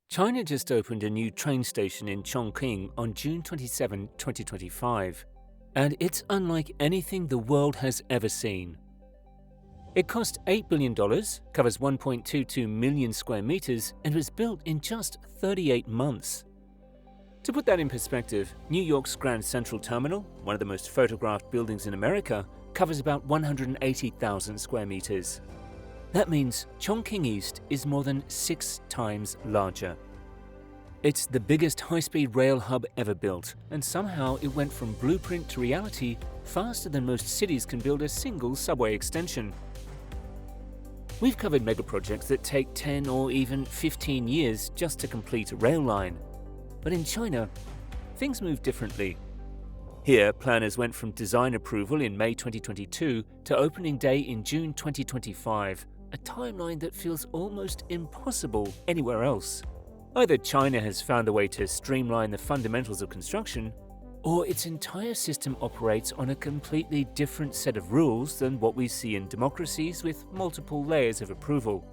China just opened a new train station in Chongqing on June 27, 2025, and it's unlike anything the world has ever seen. It cost $8 billion, covers 1.22 million square meters, and was built in just 38 months. To put that in perspective, New York's Grand Central Terminal, one of the most photographed buildings in America, covers about 180,000 square meters. That means Chongqing East is more than 6 times larger. It's the biggest high-speed rail hub ever built, and somehow it went from blueprint to reality faster than most cities can build a single subway extension. We've covered megaprojects that take 10 or even 15 years just to complete a rail line. But in China, things move differently. Here, planners went from design approval in May 2022 to opening day in June 2025, a timeline that feels almost impossible anywhere else. Either China has found a way to streamline the fundamentals of construction, or its entire system operates on a completely different set of rules than what we see in democracies with multiple layers of approval.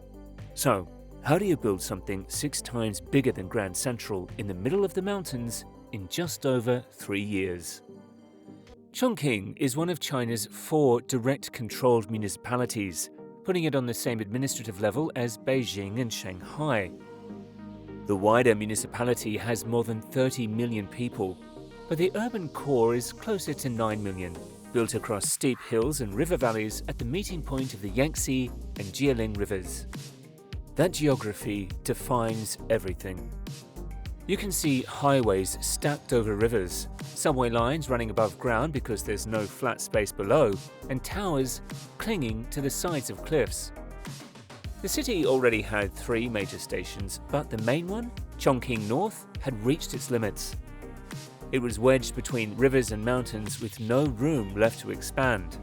So, how do you build something 6 times bigger than Grand Central in the middle of the mountains in just over 3 years? Chongqing is one of China's 4 direct-controlled municipalities, putting it on the same administrative level as Beijing and Shanghai. The wider municipality has more than 30 million people, but the urban core is closer to 9 million, built across steep hills and river valleys at the meeting point of the Yangtze and Jialing rivers. That geography defines everything. You can see highways stacked over rivers, subway lines running above ground because there's no flat space below, and towers clinging to the sides of cliffs. The city already had 3 major stations, but the main one, Chongqing North, had reached its limits. It was wedged between rivers and mountains with no room left to expand.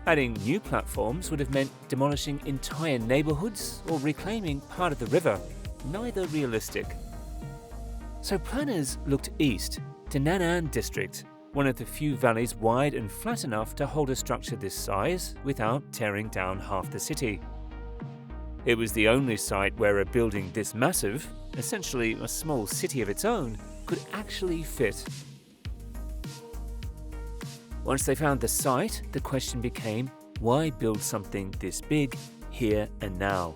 Adding new platforms would have meant demolishing entire neighborhoods or reclaiming part of the river, neither realistic. So planners looked east to Nan'an District, one of the few valleys wide and flat enough to hold a structure this size without tearing down half the city. It was the only site where a building this massive, essentially a small city of its own, could actually fit. Once they found the site, the question became, why build something this big here and now?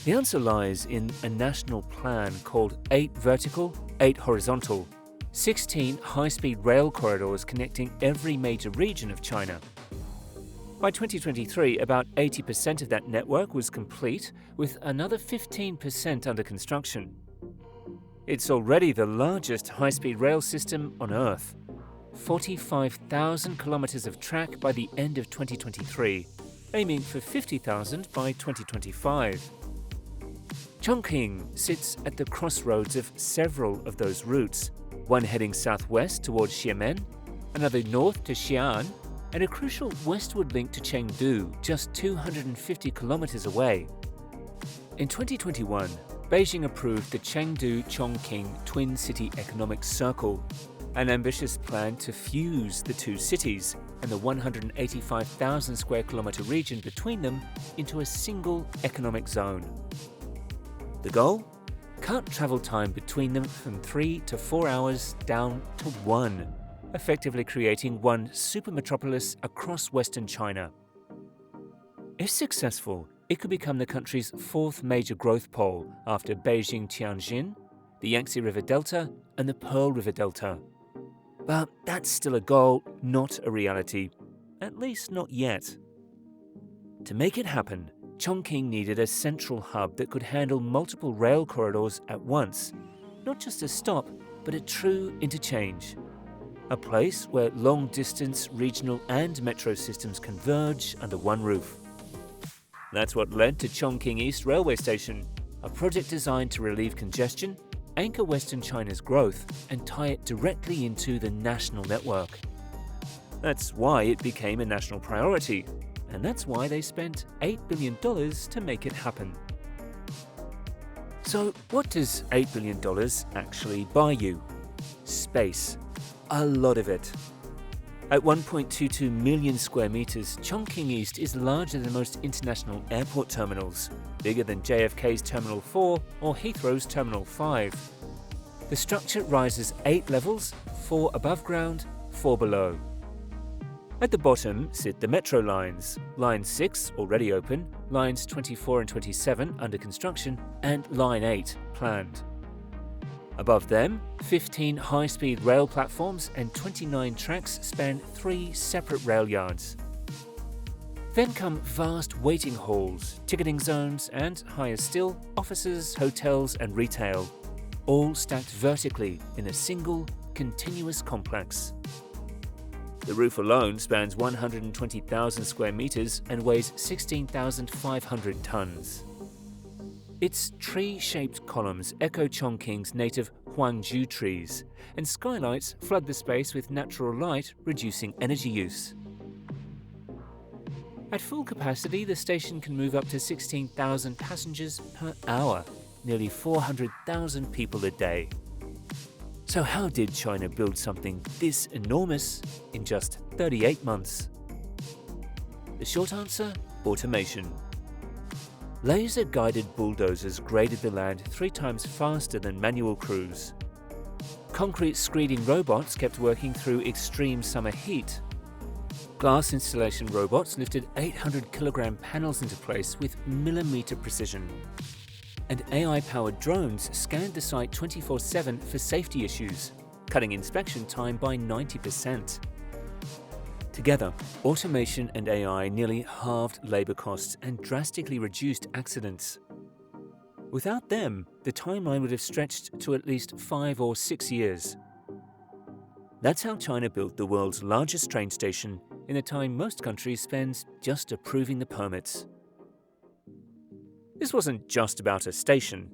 The answer lies in a national plan called 8 Vertical, 8 Horizontal, 16 high-speed rail corridors connecting every major region of China. By 2023, about 80% of that network was complete, with another 15% under construction. It's already the largest high-speed rail system on Earth. 45,000 kilometers of track by the end of 2023, aiming for 50,000 by 2025. Chongqing sits at the crossroads of several of those routes, one heading southwest towards Xiamen, another north to Xi'an, and a crucial westward link to Chengdu, just 250 kilometers away. In 2021, Beijing approved the Chengdu-Chongqing Twin City Economic Circle, an ambitious plan to fuse the 2 cities and the 185,000 square kilometer region between them into a single economic zone. The goal? Cut travel time between them from 3 to 4 hours down to 1, effectively creating one super metropolis across Western China. If successful, it could become the country's 4th major growth pole after Beijing-Tianjin, the Yangtze River Delta, and the Pearl River Delta. But that's still a goal, not a reality, at least not yet. To make it happen, Chongqing needed a central hub that could handle multiple rail corridors at once, not just a stop, but a true interchange. A place where long-distance, regional and metro systems converge under one roof. That's what led to Chongqing East Railway Station, a project designed to relieve congestion, anchor Western China's growth, and tie it directly into the national network. That's why it became a national priority, and that's why they spent $8 billion to make it happen. So what does $8 billion actually buy you? Space. A lot of it. At 1.22 million square meters, Chongqing East is larger than most international airport terminals. bigger than JFK's Terminal 4 or Heathrow's Terminal 5. The structure rises 8 levels, 4 above ground, 4 below. At the bottom sit the metro lines, Line 6 already open, Lines 24 and 27 under construction, and Line 8 planned. Above them, 15 high-speed rail platforms and 29 tracks span 3 separate rail yards. Then come vast waiting halls, ticketing zones, and, higher still, offices, hotels, and retail, all stacked vertically in a single, continuous complex. The roof alone spans 120,000 square meters and weighs 16,500 tons. Its tree-shaped columns echo Chongqing's native Huangju trees, and skylights flood the space with natural light, reducing energy use. At full capacity, the station can move up to 16,000 passengers per hour, nearly 400,000 people a day. So how did China build something this enormous in just 38 months? The short answer? Automation. Laser-guided bulldozers graded the land 3 times faster than manual crews. Concrete screeding robots kept working through extreme summer heat. Glass installation robots lifted 800-kilogram panels into place with millimeter precision. And AI-powered drones scanned the site 24/7 for safety issues, cutting inspection time by 90%. Together, automation and AI nearly halved labor costs and drastically reduced accidents. Without them, the timeline would have stretched to at least 5 or 6 years. That's how China built the world's largest train station in a time most countries spend just approving the permits. This wasn't just about a station.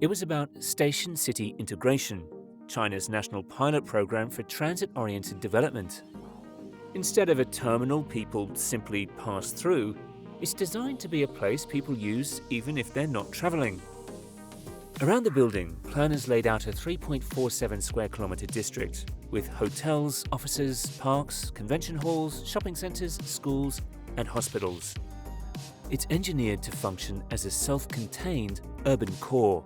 It was about station-city integration, China's national pilot program for transit-oriented development. Instead of a terminal people simply pass through, it's designed to be a place people use even if they're not traveling. Around the building, planners laid out a 3.47 square kilometer district with hotels, offices, parks, convention halls, shopping centers, schools, and hospitals. It's engineered to function as a self-contained urban core.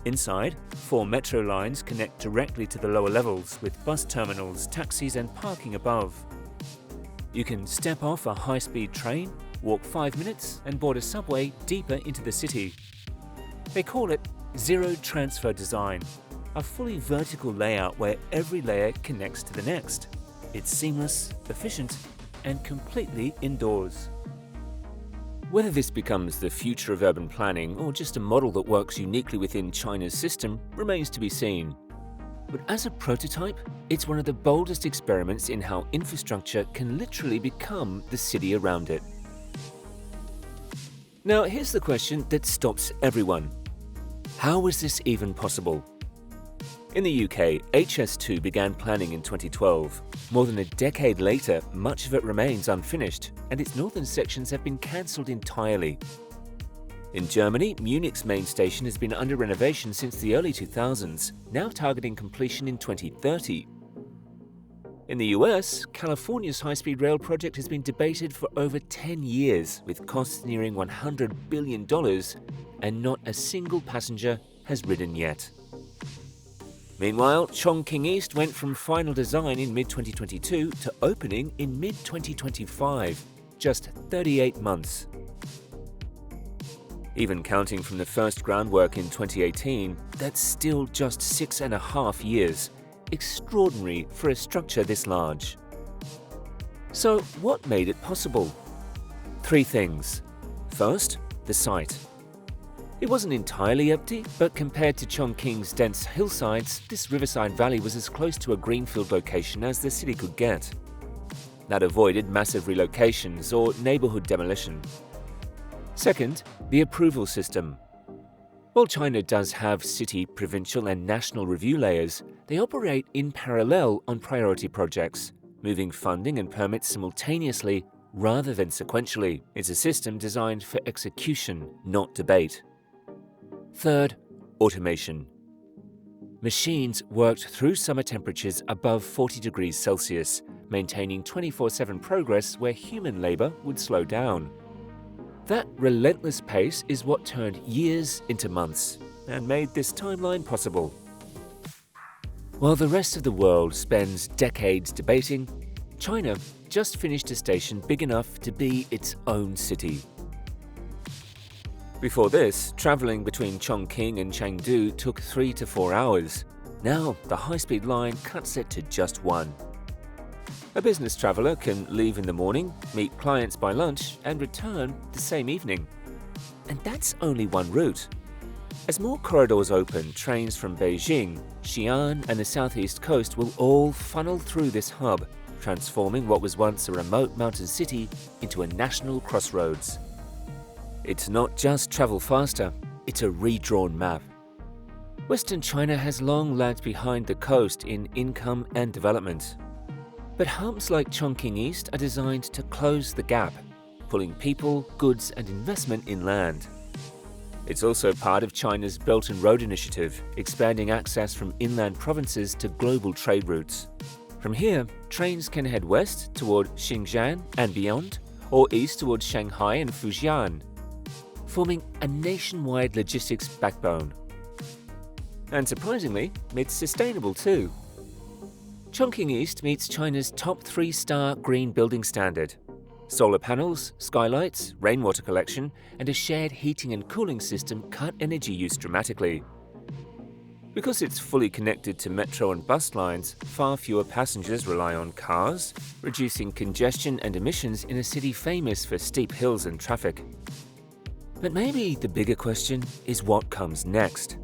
Inside, 4 metro lines connect directly to the lower levels with bus terminals, taxis, and parking above. You can step off a high-speed train, walk 5 minutes, and board a subway deeper into the city. They call it zero transfer design, a fully vertical layout where every layer connects to the next. It's seamless, efficient, and completely indoors. Whether this becomes the future of urban planning or just a model that works uniquely within China's system remains to be seen. But as a prototype, it's one of the boldest experiments in how infrastructure can literally become the city around it. Now, here's the question that stops everyone. How was this even possible? In the UK, HS2 began planning in 2012. More than a decade later, much of it remains unfinished, and its northern sections have been cancelled entirely. In Germany, Munich's main station has been under renovation since the early 2000s, now targeting completion in 2030. In the US, California's high-speed rail project has been debated for over 10 years, with costs nearing $100 billion, and not a single passenger has ridden yet. Meanwhile, Chongqing East went from final design in mid-2022 to opening in mid-2025, just 38 months. Even counting from the first groundwork in 2018, that's still just 6.5 years, extraordinary for a structure this large. So what made it possible? 3 things. First, the site. It wasn't entirely empty, but compared to Chongqing's dense hillsides, this riverside valley was as close to a greenfield location as the city could get. That avoided massive relocations or neighborhood demolition. Second, the approval system. While China does have city, provincial, and national review layers, they operate in parallel on priority projects, moving funding and permits simultaneously rather than sequentially. It's a system designed for execution, not debate. Third, automation. Machines worked through summer temperatures above 40 degrees Celsius, maintaining 24/7 progress where human labor would slow down. That relentless pace is what turned years into months and made this timeline possible. While the rest of the world spends decades debating, China just finished a station big enough to be its own city. Before this, traveling between Chongqing and Chengdu took 3 to 4 hours. Now, the high-speed line cuts it to just 1. A business traveler can leave in the morning, meet clients by lunch, and return the same evening. And that's only one route. As more corridors open, trains from Beijing, Xi'an, and the southeast coast will all funnel through this hub, transforming what was once a remote mountain city into a national crossroads. It's not just travel faster, it's a redrawn map. Western China has long lagged behind the coast in income and development. But hubs like Chongqing East are designed to close the gap, pulling people, goods, and investment inland. It's also part of China's Belt and Road Initiative, expanding access from inland provinces to global trade routes. From here, trains can head west toward Xinjiang and beyond, or east towards Shanghai and Fujian, forming a nationwide logistics backbone. And surprisingly, it's sustainable too. Chongqing East meets China's top 3-star green building standard. Solar panels, skylights, rainwater collection, and a shared heating and cooling system cut energy use dramatically. Because it's fully connected to metro and bus lines, far fewer passengers rely on cars, reducing congestion and emissions in a city famous for steep hills and traffic. But maybe the bigger question is what comes next.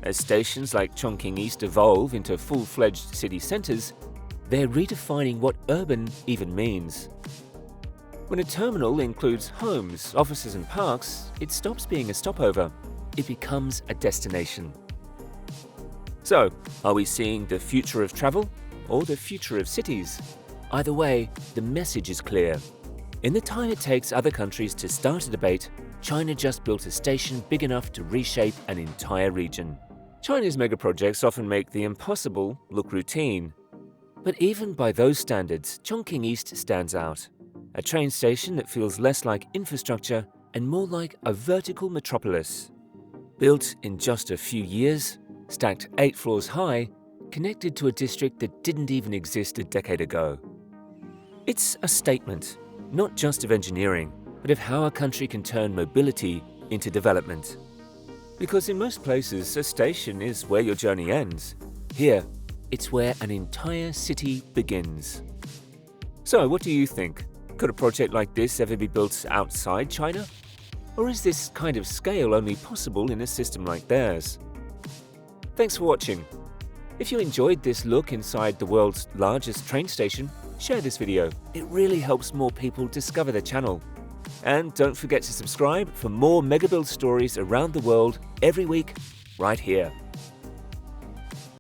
As stations like Chongqing East evolve into full-fledged city centers, they're redefining what urban even means. When a terminal includes homes, offices, and parks, it stops being a stopover. It becomes a destination. So, are we seeing the future of travel or the future of cities? Either way, the message is clear. In the time it takes other countries to start a debate, China just built a station big enough to reshape an entire region. China's megaprojects often make the impossible look routine. But even by those standards, Chongqing East stands out. A train station that feels less like infrastructure and more like a vertical metropolis. Built in just a few years, stacked 8 floors high, connected to a district that didn't even exist a decade ago. It's a statement, not just of engineering, but of how a country can turn mobility into development. Because in most places, a station is where your journey ends. Here, it's where an entire city begins. So, what do you think? Could a project like this ever be built outside China? Or is this kind of scale only possible in a system like theirs? Thanks for watching. If you enjoyed this look inside the world's largest train station, share this video. It really helps more people discover the channel. And don't forget to subscribe for more MegaBuild stories around the world every week, right here.